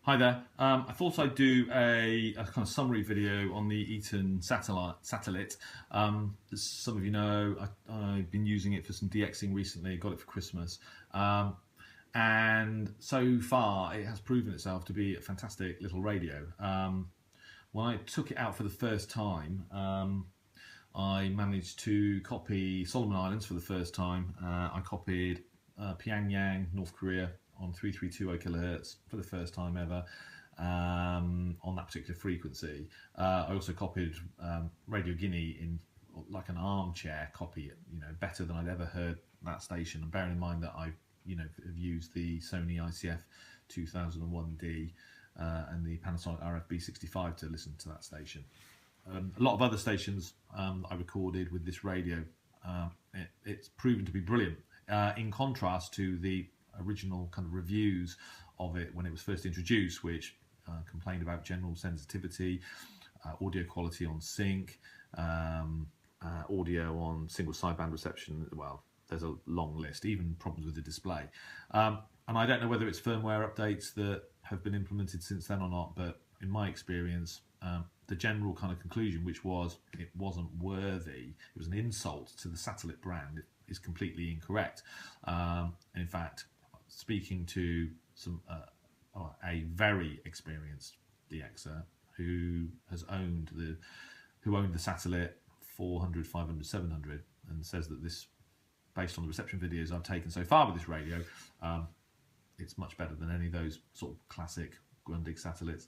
Hi there. I thought I'd do a kind of summary video on the Eton Satellit. As some of you know, I've been using it for some DXing recently, got it for Christmas. And so far it has proven itself to be a fantastic little radio. When I took it out for the first time, I managed to copy Solomon Islands for the first time. I copied Pyongyang, North Korea, on 3320 kilohertz for the first time ever on that particular frequency. I also copied Radio Guinea in like an armchair copy, better than I'd ever heard that station. And bearing in mind that I, have used the Sony ICF 2001D and the Panasonic RFB65 to listen to that station. A lot of other stations I recorded with this radio. It's proven to be brilliant. In contrast to the original kind of reviews of it when it was first introduced, which complained about general sensitivity, audio quality on sync, audio on single sideband reception. Well, there's a long list, even problems with the display. And I don't know whether it's firmware updates that have been implemented since then or not, but in my experience, the general kind of conclusion, which was it wasn't worthy, it was an insult to the Satellit brand, is completely incorrect. And in fact, speaking to a very experienced DXer who owned the Satellit 400, 500, 700, and says that this, based on the reception videos I've taken so far with this radio, it's much better than any of those sort of classic Grundig satellites.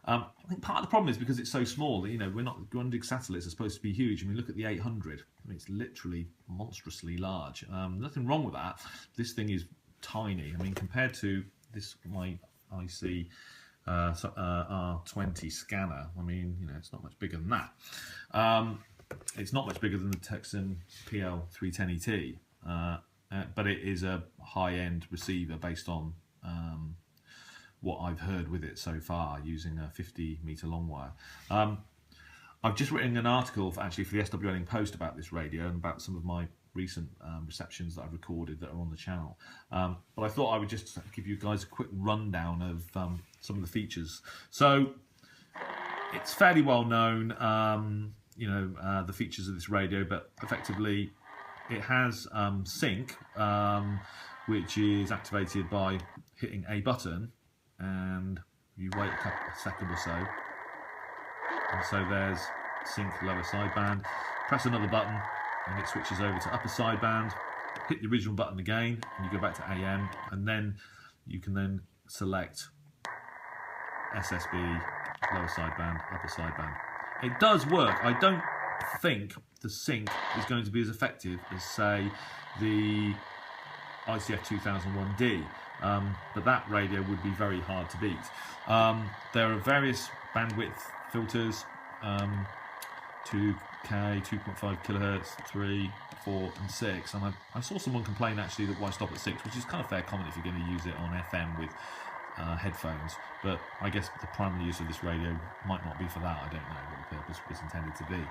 I think part of the problem is because it's so small. We're not, Grundig satellites are supposed to be huge. I mean, look at the 800. I mean, it's literally monstrously large. Nothing wrong with that. This thing is tiny. I mean, compared to this, my IC R20 scanner, I mean, it's not much bigger than that. It's not much bigger than the Texan PL310ET, but it is a high-end receiver based on what I've heard with it so far, using a 50-meter long wire. I've just written an article for the SWLing Post about this radio and about some of my recent receptions that I've recorded that are on the channel. But I thought I would just give you guys a quick rundown of some of the features. So it's fairly well known, the features of this radio, but effectively it has sync, which is activated by hitting a button, and you wait a second or so, and so there's sync lower sideband. Press another button and it switches over to upper sideband. Hit the original button again and you go back to AM, and then you can then select SSB, lower sideband, upper sideband. It does work. I don't think the sync is going to be as effective as, say, the ICF 2001D, but that radio would be very hard to beat. There are various bandwidth filters, 2K, 2.5 kilohertz, 3, 4 and 6, and I saw someone complain actually that why stop at 6, which is kind of fair comment if you're going to use it on FM with headphones, but I guess the primary use of this radio might not be for that. I don't know what the purpose was intended to be.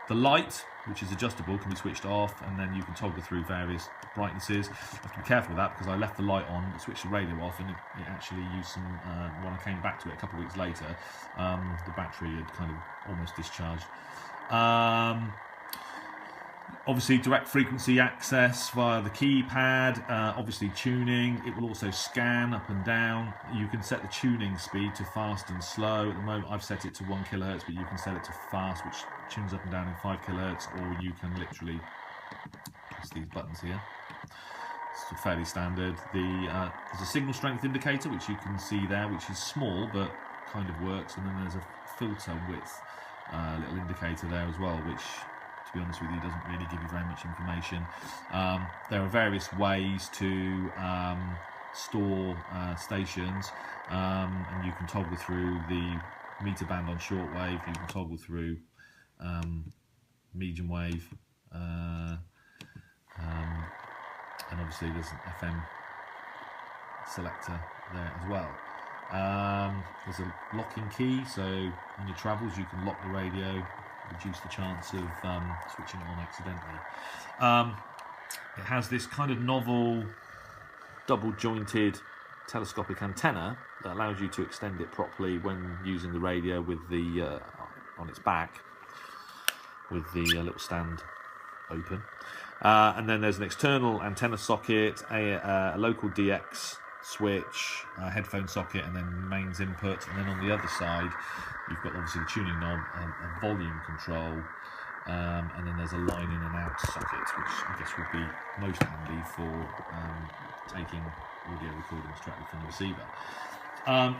The light, which is adjustable, can be switched off, and then you can toggle through various brightnesses. I have to be careful with that because I left the light on, switched the radio off, and it actually used some, when I came back to it a couple of weeks later, the battery had kind of almost discharged. Obviously direct frequency access via the keypad, obviously tuning. It will also scan up and down. You can set the tuning speed to fast and slow. At the moment I've set it to 1 kilohertz, but you can set it to fast, which tunes up and down in 5 kilohertz, or you can literally press these buttons here. It's fairly standard. There's a signal strength indicator, which you can see there, which is small but kind of works, and then there's a filter width little indicator there as well, which, to be honest with you, doesn't really give you very much information. There are various ways to store stations, and you can toggle through the meter band on shortwave, you can toggle through medium wave, and obviously there's an FM selector there as well. There's a locking key, so on your travels you can lock the radio, reduce the chance of switching it on accidentally. It has this kind of novel double jointed telescopic antenna that allows you to extend it properly when using the radio with the on its back, with the little stand open. And then there's an external antenna socket, a local DX switch, a headphone socket, and then mains input. And then on the other side, you've got obviously the tuning knob, a volume control, and then there's a line in and out socket, which I guess would be most handy for taking audio recordings directly from the receiver.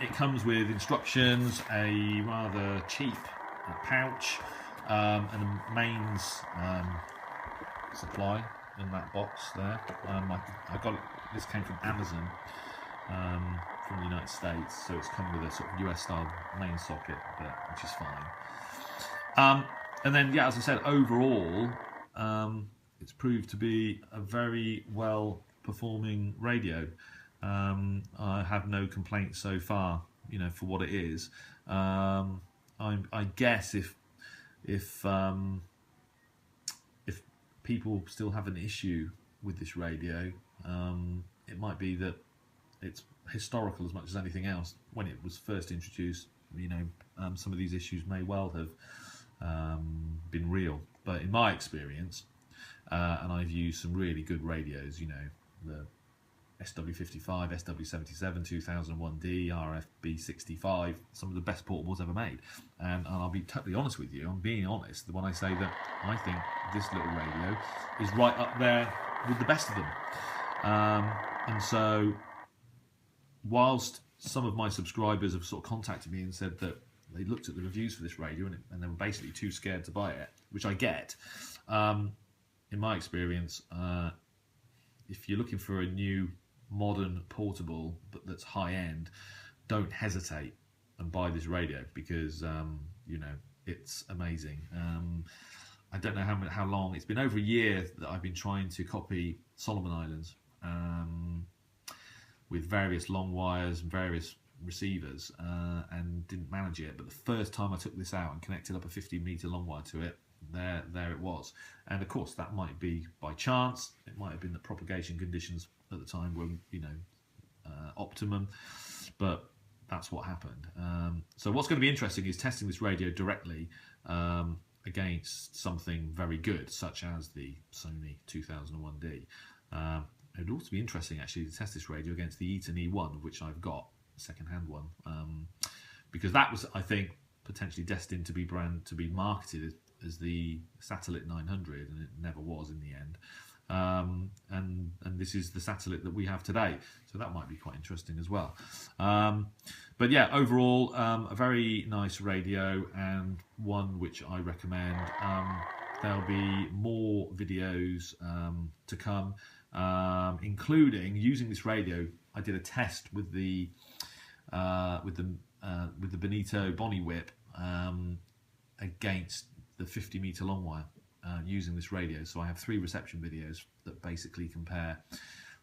It comes with instructions, a rather cheap pouch, and a mains supply in that box there. I got it. This came from Amazon from the United States, so it's come with a sort of US style main socket, which is fine. And then, yeah, as I said, overall, it's proved to be a very well performing radio. I have no complaints so far, you know, for what it is. I guess if people still have an issue with this radio, it might be that it's historical as much as anything else. When it was first introduced, you know, some of these issues may well have been real. But in my experience, and I've used some really good radios, you know, the SW55, SW77, 2001D, RFB65, some of the best portables ever made. And I'll be totally honest with you, I'm being honest when I say that I think this little radio is right up there with the best of them. And so, whilst some of my subscribers have sort of contacted me and said that they looked at the reviews for this radio and they were basically too scared to buy it, which I get, in my experience, if you're looking for a new modern portable but that's high end, don't hesitate and buy this radio, because you know, it's amazing. I don't know how long, it's been over a year that I've been trying to copy Solomon Islands with various long wires and various receivers, and didn't manage it. But the first time I took this out and connected up a 15-meter long wire to it, there it was. And of course, that might be by chance. It might have been that propagation conditions at the time were, you know, optimum, but that's what happened. So what's going to be interesting is testing this radio directly against something very good, such as the Sony 2001D. It would also be interesting actually to test this radio against the Eton E1, which I've got, a second-hand one, because that was, I think, potentially destined to be marketed as the Satellit 900, and it never was in the end. And this is the Satellit that we have today, so that might be quite interesting as well. But yeah, overall, a very nice radio, and one which I recommend. There'll be more videos to come, including using this radio. I did a test with the Benito Bonnie whip against the 50-meter long wire, using this radio. So I have 3 reception videos that basically compare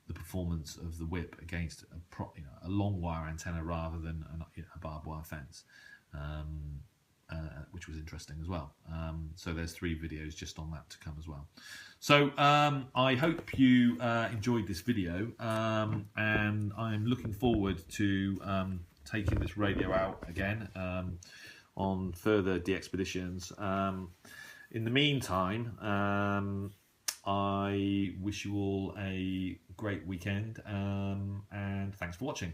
the performance of the whip against a long wire antenna rather than a barbed wire fence, which was interesting as well. So there's 3 videos just on that to come as well. So I hope you enjoyed this video, and I'm looking forward to taking this radio out again on further de-expeditions. In the meantime, I wish you all a great weekend, and thanks for watching.